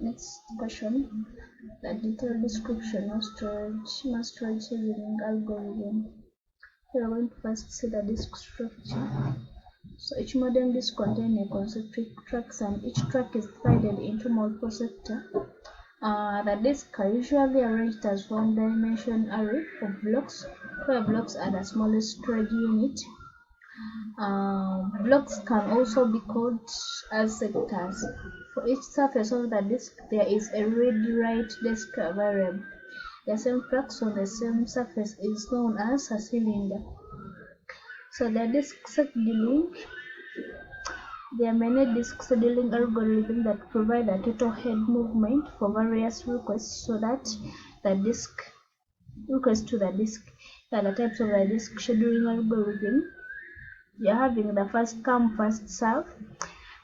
Next question. The detailed description of mass storage scheduling algorithm. Here we're going to first see the disk structure. So each modern disk contains a concentric tracks, and each track is divided into multiple sectors. The disks are usually arranged as one-dimensional array of blocks, where blocks are the smallest storage unit. Blocks can also be called as sectors. For each surface of the disk, there is a read-write disk variable. The same tracks on the same surface is known as a cylinder. So the disk scheduling, there are many disk scheduling algorithms that provide a total head movement for various requests, so that the disk request to the disk. There are the types of the disk scheduling algorithm. You're having the first come first serve.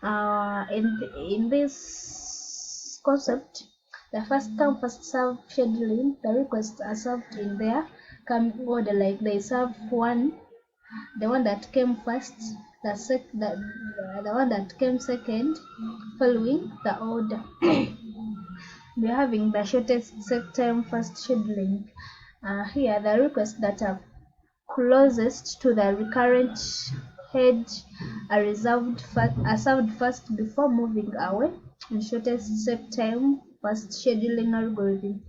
In this concept, the first come first serve scheduling, the requests are served in their coming order, like they serve one, the one that came first, the one that came second, following the order. We're having the shortest set time first scheduling. Here the requests that are closest to the recurrent head are served first before moving away. In shortest set time first scheduling algorithm.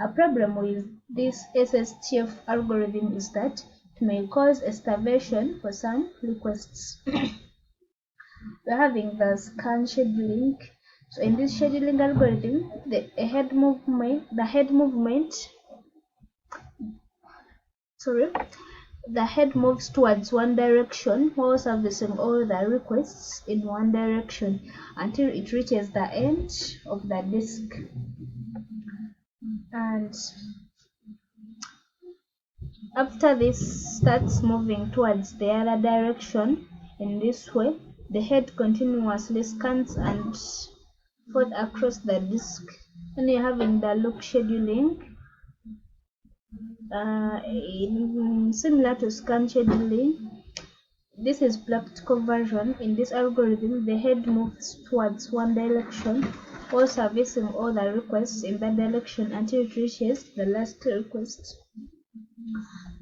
A problem with this SSTF algorithm is that it may cause a starvation for some requests. We're having the scan scheduling. So in this scheduling algorithm, the head moves towards one direction while servicing all the requests in one direction until it reaches the end of the disk. And after this starts moving towards the other direction in this way, the head continuously scans and forth across the disk. And you're having the loop scheduling. Similar to scan scheduling, this is practical version. In this algorithm, the head moves towards one direction while servicing all the requests in that direction until it reaches the last request.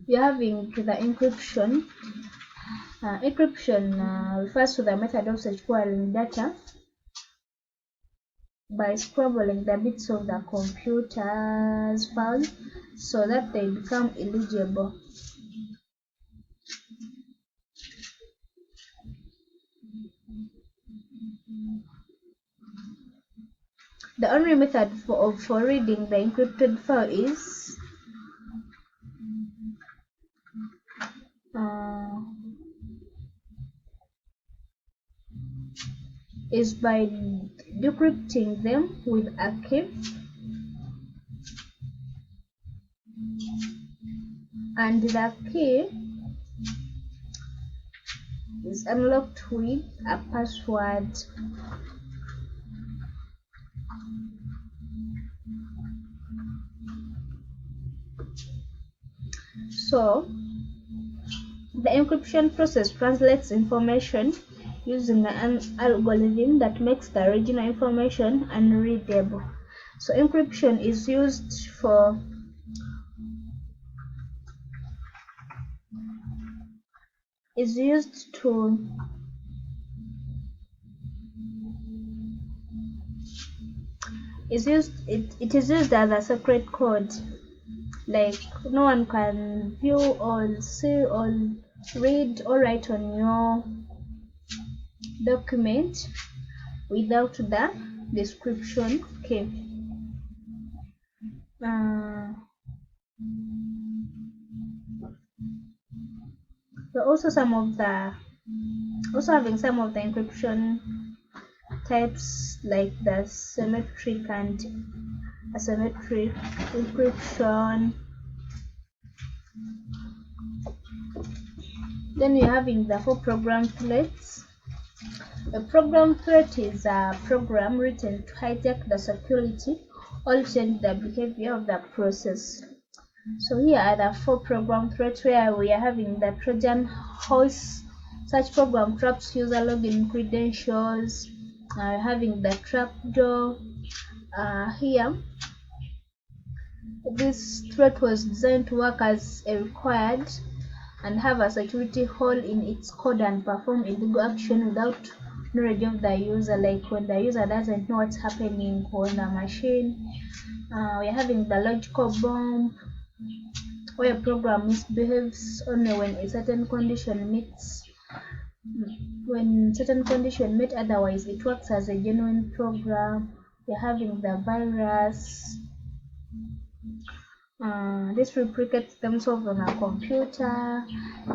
We are having the encryption. Encryption refers to the method of securing data by scrambling the bits of the computer's file so that they become illegible. The only method for reading the encrypted file is by decrypting them with a key, and the key is unlocked with a password. So the encryption process translates information using an algorithm that makes the original information unreadable. So encryption is used is used as a secret code. Like no one can view or see or read or write on your document without the description key. So also having some of the encryption types, like the symmetric and asymmetric encryption. Then you're having the 4 program threats. A program threat is a program written to hijack the security or change the behavior of the process. So here are the 4 program threats, where we are having the Trojan horse. Such program traps user login credentials. Having the trapdoor, Here, this threat was designed to work as a required and have a security hole in its code and perform illegal action without knowledge of the user, like when the user doesn't know what's happening on the machine. We're having the logical bomb, where a program misbehaves only when a certain condition meets. When certain condition met, otherwise it works as a genuine program. We're having the virus. This replicates themselves on a computer.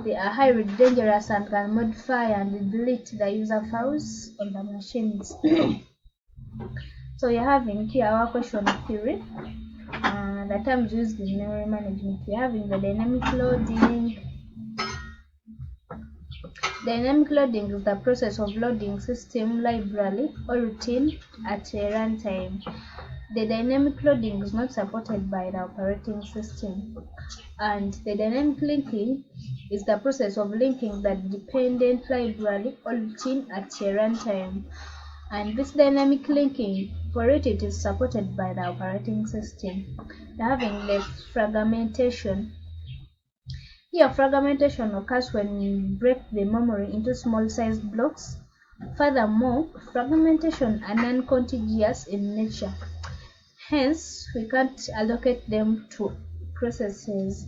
They are highly dangerous and can modify and delete the user files on the machines. So you're having here our question theory. The terms used in memory management. We're having the dynamic loading. Dynamic loading is the process of loading system, library, or routine at a runtime. The dynamic loading is not supported by the operating system. And the dynamic linking is the process of linking the dependent library or routine at a runtime. And this dynamic linking, for it is supported by the operating system. We're having the fragmentation. Here, fragmentation occurs when we break the memory into small-sized blocks. Furthermore, fragmentation are non-contiguous in nature. Hence, we can't allocate them to processes.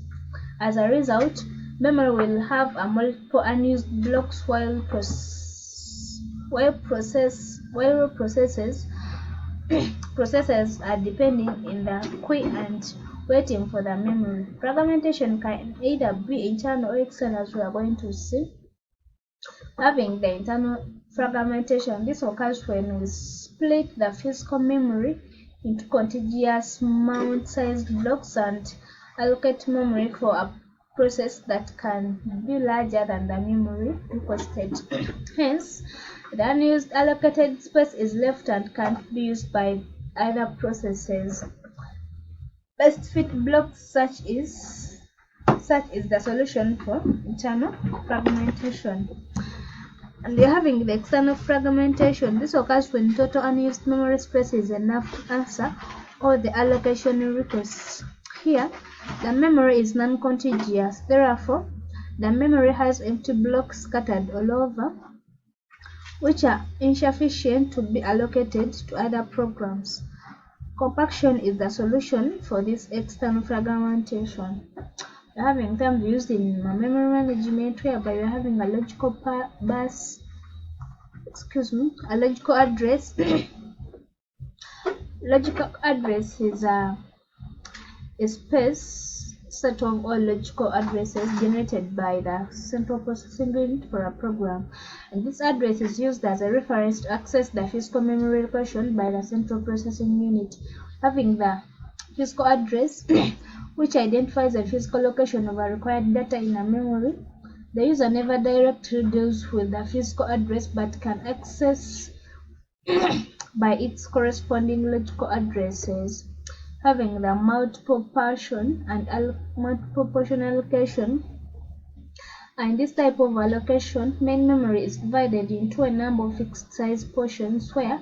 As a result, memory will have a multiple unused blocks while processes are depending in the queue and waiting for the memory. Fragmentation can either be internal or external, as we are going to see. Having the internal fragmentation, this occurs when we split the physical memory into contiguous mount-sized blocks and allocate memory for a process that can be larger than the memory requested. Hence, the unused allocated space is left and can't be used by other processes. Best fit blocks such is the solution for internal fragmentation. And we're having the external fragmentation. This occurs when total unused memory space is enough to answer all the allocation requests. Here, the memory is non-contiguous. Therefore, the memory has empty blocks scattered all over, which are insufficient to be allocated to other programs. Compaction is the solution for this external fragmentation. We're having terms used in memory management whereby we're having a logical bus, a logical address. Logical address is a space set of all logical addresses generated by the central processing unit for a program, and this address is used as a reference to access the physical memory location by the central processing unit. Having the physical address which identifies the physical location of a required data in a memory, the user never directly deals with the physical address but can access by its corresponding logical addresses. Having the multiple portion and multiple portion allocation, and this type of allocation, main memory is divided into a number of fixed size portions where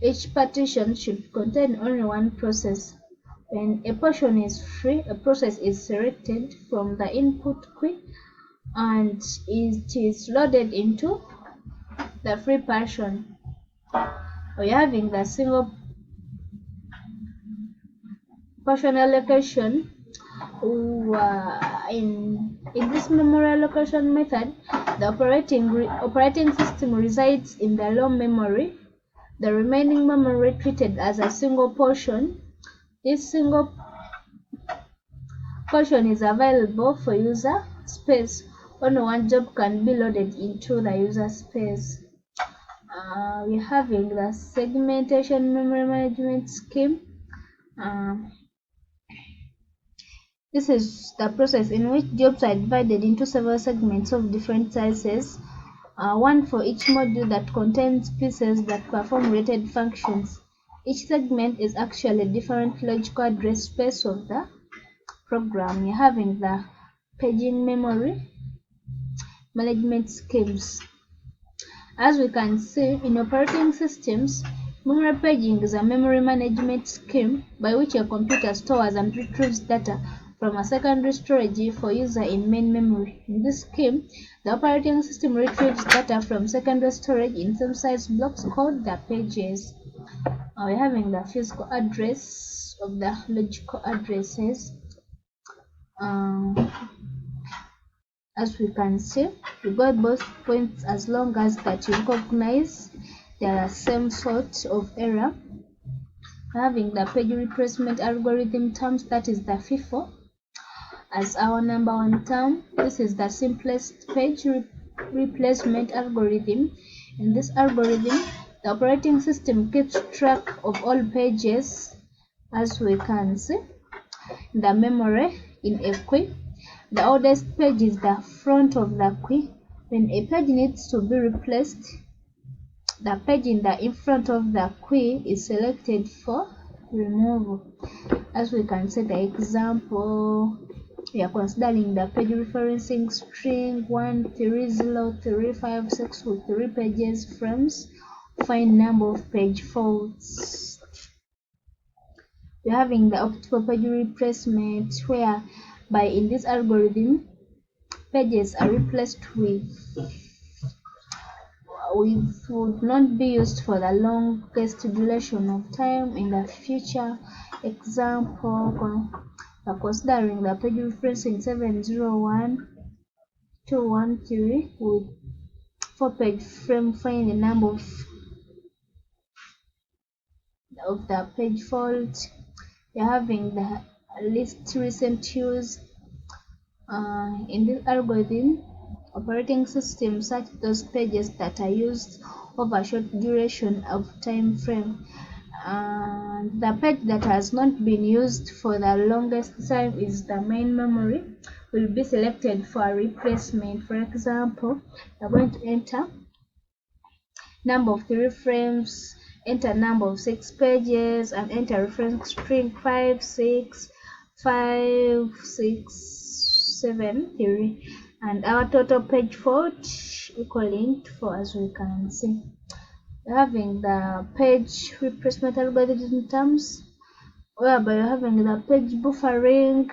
each partition should contain only one process. When a portion is free, a process is selected from the input queue and it is loaded into the free portion. We are having the single portion allocation. In this memory allocation method, the operating system resides in the low memory, the remaining memory treated as a single portion. This single portion is available for user space. Only one job can be loaded into the user space. We're having the segmentation memory management scheme. This is the process in which jobs are divided into several segments of different sizes, one for each module that contains pieces that perform related functions. Each segment is actually a different logical address space of the program. You're having the paging memory management schemes. As we can see, in operating systems, Memory paging is a memory management scheme by which a computer stores and retrieves data from a secondary storage for use in main memory. In this scheme, the operating system retrieves data from secondary storage in same-sized blocks called the pages. We're having the physical address of the logical addresses. As we can see, we got both points as long as that you recognize they are the same sort of error. Having the page replacement algorithm terms, that is the FIFO, as our number one term. This is the simplest page replacement algorithm. In this algorithm, the operating system keeps track of all pages, as we can see, in the memory in a queue. The oldest page is the front of the queue. When a page needs to be replaced, the page in front of the queue is selected for removal. As we can see the example, we are considering the page referencing string 13035 with 3 pages frames. Find number of page faults. We are having the optimal page replacement, whereby in this algorithm pages are replaced with would not be used for the longest duration of time in the future. Example, considering the page referencing 701213 with 4 page frame, find the number of the page fault. You're having the least recent use. In this algorithm, operating system search those pages that are used over a short duration of time frame. The page that has not been used for the longest time is the main memory, will be selected for a replacement. For example, you're going to enter number of 3 frames, enter number of 6 pages, and enter reference string 56567 and our total page fault equaling 4, as we can see. Having the page replacement algorithm terms, whereby you're having the page buffering,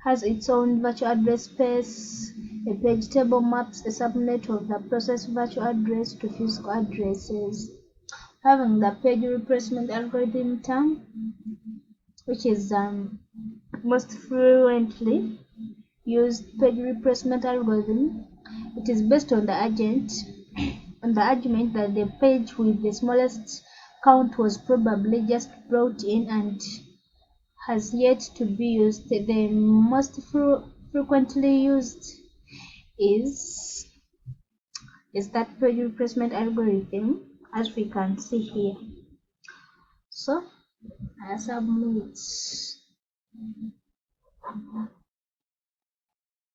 has its own virtual address space. A page table maps a subnet of the process virtual address to physical addresses. Having the page replacement algorithm term, which is most frequently used page replacement algorithm. It is based on the argument that the page with the smallest count was probably just brought in and has yet to be used. The most frequently used is that page replacement algorithm, as we can see here. So I submit.